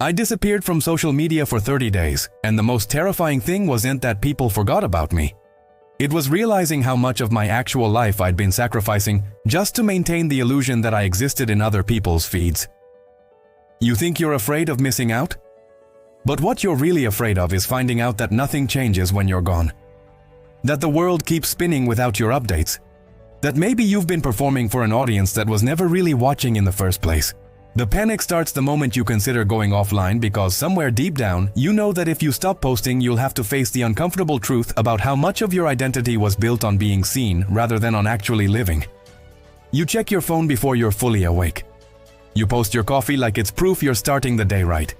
I disappeared from social media for 30 days, and the most terrifying thing wasn't that people forgot about me. It was realizing how much of my actual life I'd been sacrificing just to maintain the illusion that I existed in other people's feeds. You think you're afraid of missing out? But what you're really afraid of is finding out that nothing changes when you're gone. That the world keeps spinning without your updates. That maybe you've been performing for an audience that was never really watching in the first place. The panic starts the moment you consider going offline because somewhere deep down, you know that if you stop posting, you'll have to face the uncomfortable truth about how much of your identity was built on being seen rather than on actually living. You check your phone before you're fully awake. You post your coffee like it's proof you're starting the day right.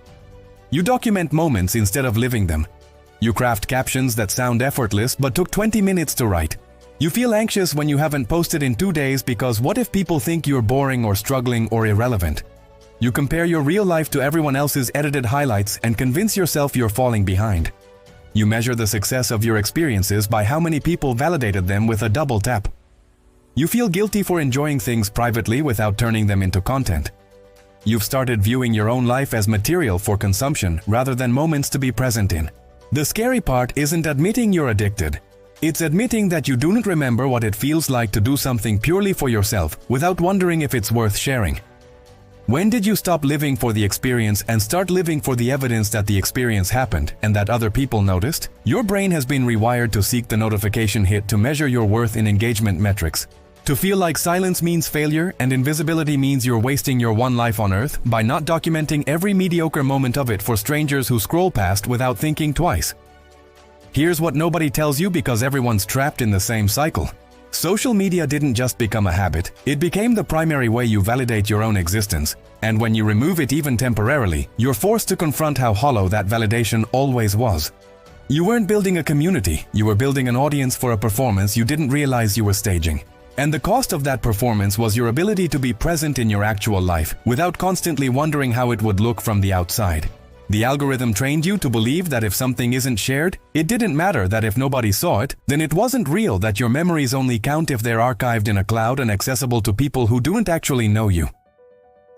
You document moments instead of living them. You craft captions that sound effortless but took 20 minutes to write. You feel anxious when you haven't posted in 2 days because what if people think you're boring or struggling or irrelevant? You compare your real life to everyone else's edited highlights and convince yourself you're falling behind. You measure the success of your experiences by how many people validated them with a double tap. You feel guilty for enjoying things privately without turning them into content. You've started viewing your own life as material for consumption rather than moments to be present in. The scary part isn't admitting you're addicted. It's admitting that you don't remember what it feels like to do something purely for yourself without wondering if it's worth sharing. When did you stop living for the experience and start living for the evidence that the experience happened and that other people noticed? Your brain has been rewired to seek the notification hit to measure your worth in engagement metrics. To feel like silence means failure and invisibility means you're wasting your one life on Earth by not documenting every mediocre moment of it for strangers who scroll past without thinking twice. Here's what nobody tells you because everyone's trapped in the same cycle. Social media didn't just become a habit, it became the primary way you validate your own existence. And when you remove it even temporarily, you're forced to confront how hollow that validation always was. You weren't building a community, you were building an audience for a performance you didn't realize you were staging. And the cost of that performance was your ability to be present in your actual life without constantly wondering how it would look from the outside. The algorithm trained you to believe that if something isn't shared, it didn't matter that if nobody saw it, then it wasn't real, that your memories only count if they're archived in a cloud and accessible to people who don't actually know you.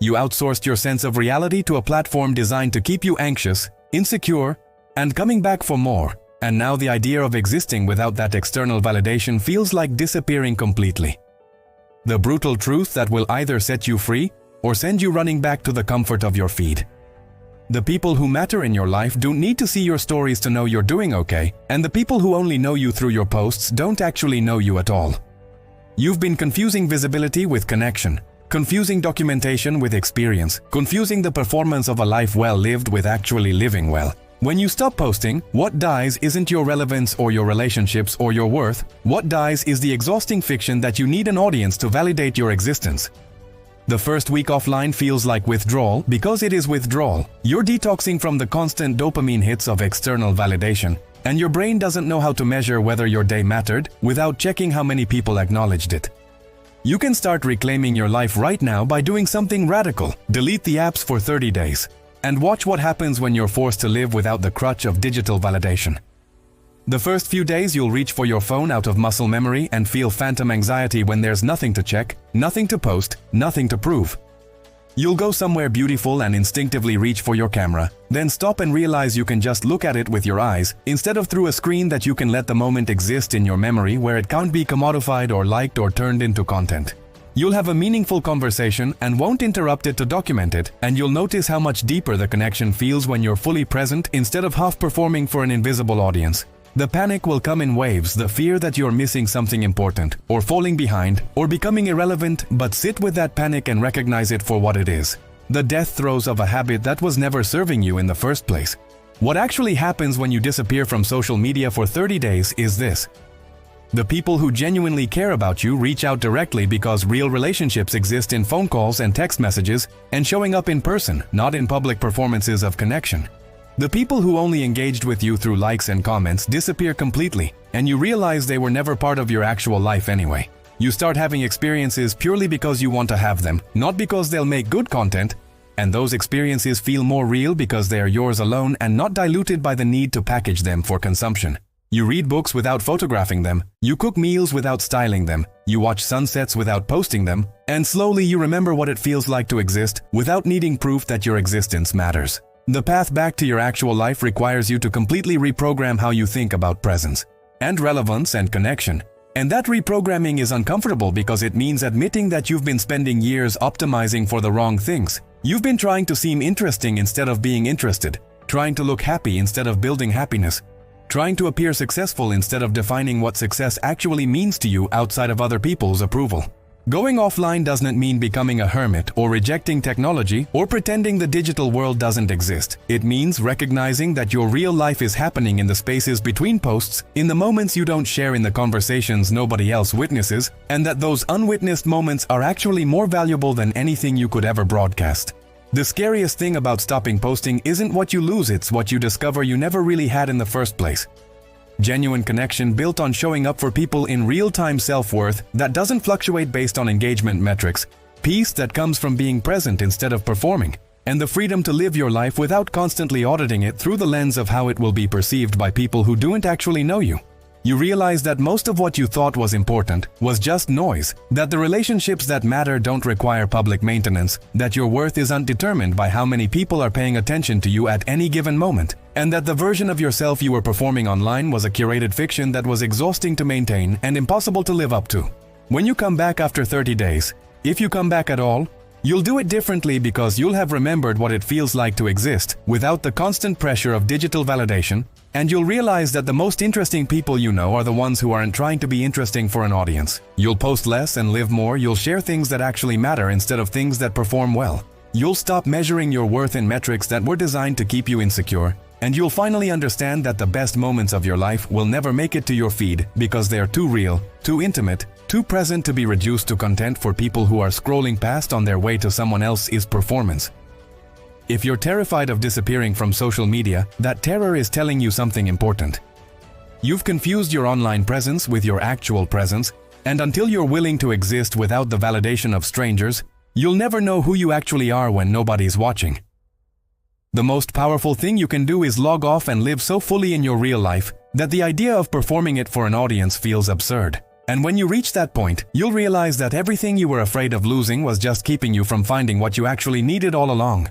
You outsourced your sense of reality to a platform designed to keep you anxious, insecure, and coming back for more. And now the idea of existing without that external validation feels like disappearing completely. The brutal truth that will either set you free or send you running back to the comfort of your feed. The people who matter in your life don't need to see your stories to know you're doing okay, and the people who only know you through your posts don't actually know you at all. You've been confusing visibility with connection, confusing documentation with experience, confusing the performance of a life well lived with actually living well. When you stop posting, what dies isn't your relevance or your relationships or your worth. What dies is the exhausting fiction that you need an audience to validate your existence. The first week offline feels like withdrawal because it is withdrawal. You're detoxing from the constant dopamine hits of external validation, and your brain doesn't know how to measure whether your day mattered without checking how many people acknowledged it. You can start reclaiming your life right now by doing something radical. Delete the apps for 30 days. And watch what happens when you're forced to live without the crutch of digital validation. The first few days you'll reach for your phone out of muscle memory and feel phantom anxiety when there's nothing to check, nothing to post, nothing to prove. You'll go somewhere beautiful and instinctively reach for your camera, then stop and realize you can just look at it with your eyes instead of through a screen, that you can let the moment exist in your memory where it can't be commodified or liked or turned into content. You'll have a meaningful conversation and won't interrupt it to document it, and you'll notice how much deeper the connection feels when you're fully present instead of half performing for an invisible audience. The panic will come in waves, the fear that you're missing something important, or falling behind, or becoming irrelevant, but sit with that panic and recognize it for what it is. The death throes of a habit that was never serving you in the first place. What actually happens when you disappear from social media for 30 days is this. The people who genuinely care about you reach out directly because real relationships exist in phone calls and text messages and showing up in person, not in public performances of connection. The people who only engaged with you through likes and comments disappear completely, and you realize they were never part of your actual life anyway. You start having experiences purely because you want to have them, not because they'll make good content, and those experiences feel more real because they are yours alone and not diluted by the need to package them for consumption. You read books without photographing them, you cook meals without styling them, you watch sunsets without posting them, and slowly you remember what it feels like to exist without needing proof that your existence matters. The path back to your actual life requires you to completely reprogram how you think about presence and relevance and connection. And that reprogramming is uncomfortable because it means admitting that you've been spending years optimizing for the wrong things. You've been trying to seem interesting instead of being interested, trying to look happy instead of building happiness, trying to appear successful instead of defining what success actually means to you outside of other people's approval. Going offline doesn't mean becoming a hermit or rejecting technology or pretending the digital world doesn't exist. It means recognizing that your real life is happening in the spaces between posts, in the moments you don't share, in the conversations nobody else witnesses, and that those unwitnessed moments are actually more valuable than anything you could ever broadcast. The scariest thing about stopping posting isn't what you lose, it's what you discover you never really had in the first place. Genuine connection built on showing up for people in real-time, self-worth that doesn't fluctuate based on engagement metrics, peace that comes from being present instead of performing, and the freedom to live your life without constantly auditing it through the lens of how it will be perceived by people who don't actually know you. You realize that most of what you thought was important was just noise, that the relationships that matter don't require public maintenance, that your worth is undetermined by how many people are paying attention to you at any given moment, and that the version of yourself you were performing online was a curated fiction that was exhausting to maintain and impossible to live up to. When you come back after 30 days, if you come back at all, you'll do it differently because you'll have remembered what it feels like to exist without the constant pressure of digital validation, and you'll realize that the most interesting people you know are the ones who aren't trying to be interesting for an audience. You'll post less and live more. You'll share things that actually matter instead of things that perform well. You'll stop measuring your worth in metrics that were designed to keep you insecure, and you'll finally understand that the best moments of your life will never make it to your feed because they're too real, too intimate, too present to be reduced to content for people who are scrolling past on their way to someone else's performance. If you're terrified of disappearing from social media, that terror is telling you something important. You've confused your online presence with your actual presence, and until you're willing to exist without the validation of strangers, you'll never know who you actually are when nobody's watching. The most powerful thing you can do is log off and live so fully in your real life that the idea of performing it for an audience feels absurd. And when you reach that point, you'll realize that everything you were afraid of losing was just keeping you from finding what you actually needed all along.